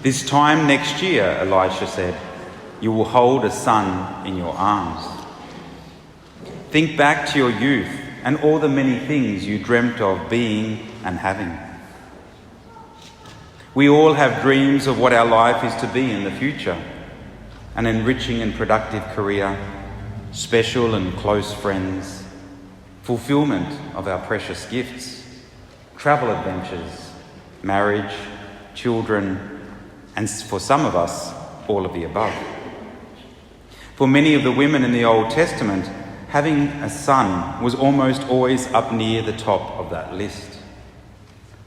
"This time next year," Elisha said, "you will hold a son in your arms." Think back to your youth and all the many things you dreamt of being and having. We all have dreams of what our life is to be in the future: an enriching and productive career, special and close friends, fulfillment of our precious gifts, travel adventures, marriage, children, and for some of us, all of the above. For many of the women in the Old Testament, having a son was almost always up near the top of that list.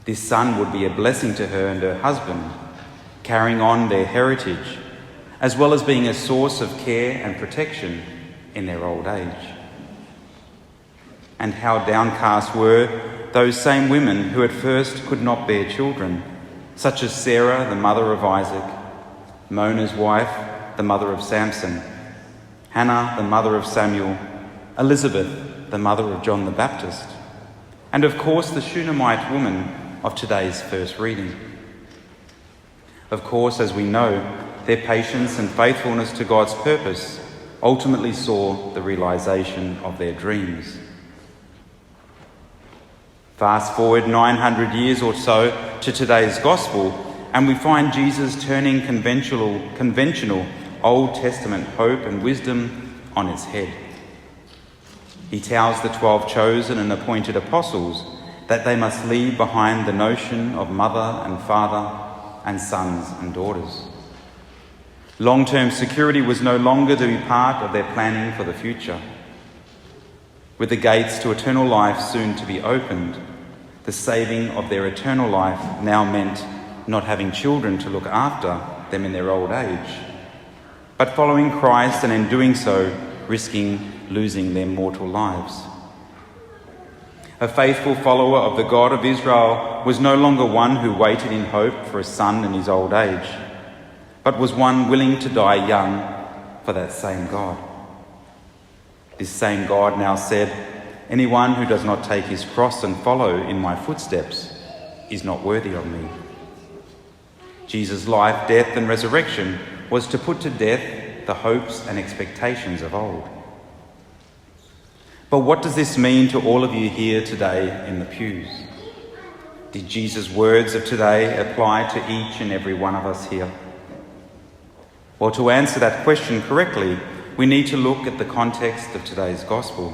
This son would be a blessing to her and her husband, carrying on their heritage, as well as being a source of care and protection in their old age. And how downcast were those same women who at first could not bear children, such as Sarah, the mother of Isaac, Manoah's wife, the mother of Samson, Hannah, the mother of Samuel, Elizabeth, the mother of John the Baptist, and of course the Shunammite woman of today's first reading. Of course, as we know, their patience and faithfulness to God's purpose ultimately saw the realisation of their dreams. Fast forward 900 years or so to today's gospel, and we find Jesus turning conventional Old Testament hope and wisdom on its head. He tells the 12 chosen and appointed apostles that they must leave behind the notion of mother and father and sons and daughters. Long-term security was no longer to be part of their planning for the future. With the gates to eternal life soon to be opened, the saving of their eternal life now meant not having children to look after them in their old age, but following Christ and in doing so, risking losing their mortal lives. A faithful follower of the God of Israel was no longer one who waited in hope for a son in his old age, but was one willing to die young for that same God. This same God now said, "Anyone who does not take his cross and follow in my footsteps is not worthy of me." Jesus' life, death and resurrection was to put to death the hopes and expectations of old. But what does this mean to all of you here today in the pews? Did Jesus' words of today apply to each and every one of us here? Well, to answer that question correctly, we need to look at the context of today's gospel.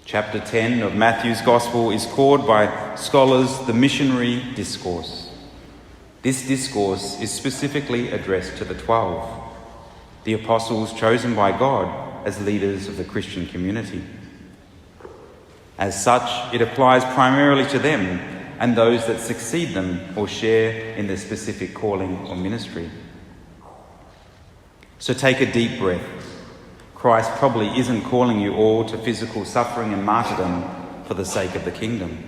Chapter 10 of Matthew's gospel is called by scholars the missionary discourse. This discourse is specifically addressed to the 12, the apostles chosen by God as leaders of the Christian community. As such, it applies primarily to them and those that succeed them or share in their specific calling or ministry. So take a deep breath. Christ probably isn't calling you all to physical suffering and martyrdom for the sake of the kingdom,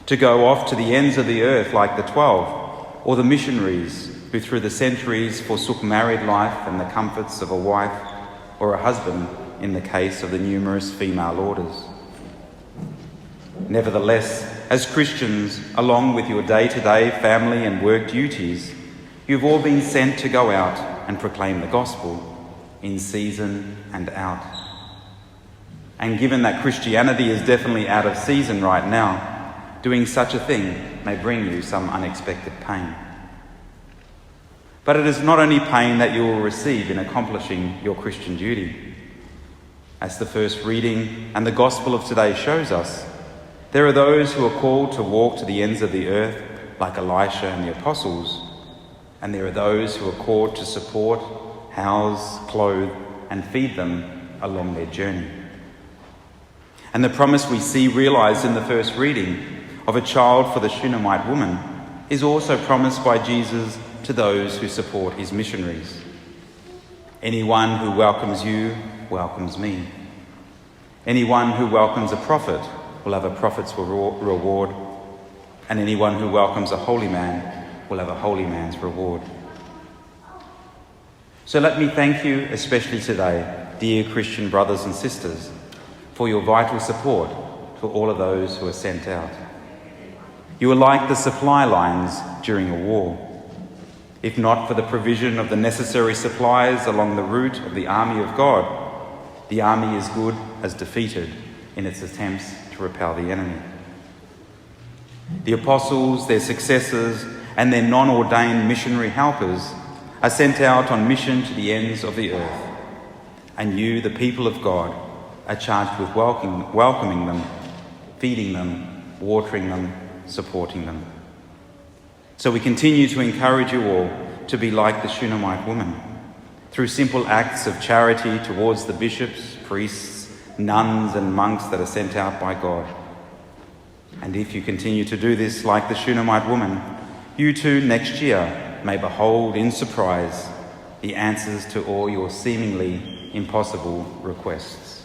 to go off to the ends of the earth like the 12, or the missionaries who through the centuries forsook married life and the comforts of a wife or a husband in the case of the numerous female orders. Nevertheless, as Christians, along with your day-to-day family and work duties, you've all been sent to go out and proclaim the gospel in season and out. And given that Christianity is definitely out of season right now, doing such a thing may bring you some unexpected pain. But it is not only pain that you will receive in accomplishing your Christian duty. As the first reading and the gospel of today shows us, there are those who are called to walk to the ends of the earth like Elisha and the apostles, and there are those who are called to support, house, clothe, and feed them along their journey. And the promise we see realised in the first reading of a child for the Shunammite woman is also promised by Jesus to those who support his missionaries. Anyone who welcomes you welcomes me. Anyone who welcomes a prophet will have a prophet's reward, and anyone who welcomes a holy man will have a holy man's reward. So let me thank you especially today, dear Christian brothers and sisters, for your vital support for all of those who are sent out. You are like the supply lines during a war. if not for the provision of the necessary supplies along the route of the army of God, the army is good as defeated in its attempts to repel the enemy. The apostles, their successors, and their non-ordained missionary helpers are sent out on mission to the ends of the earth. And you, the people of God, are charged with welcoming them, feeding them, watering them, supporting them. So we continue to encourage you all to be like the Shunammite woman, through simple acts of charity towards the bishops, priests, nuns and monks that are sent out by God. And if you continue to do this like the Shunammite woman, you too next year may behold in surprise the answers to all your seemingly impossible requests.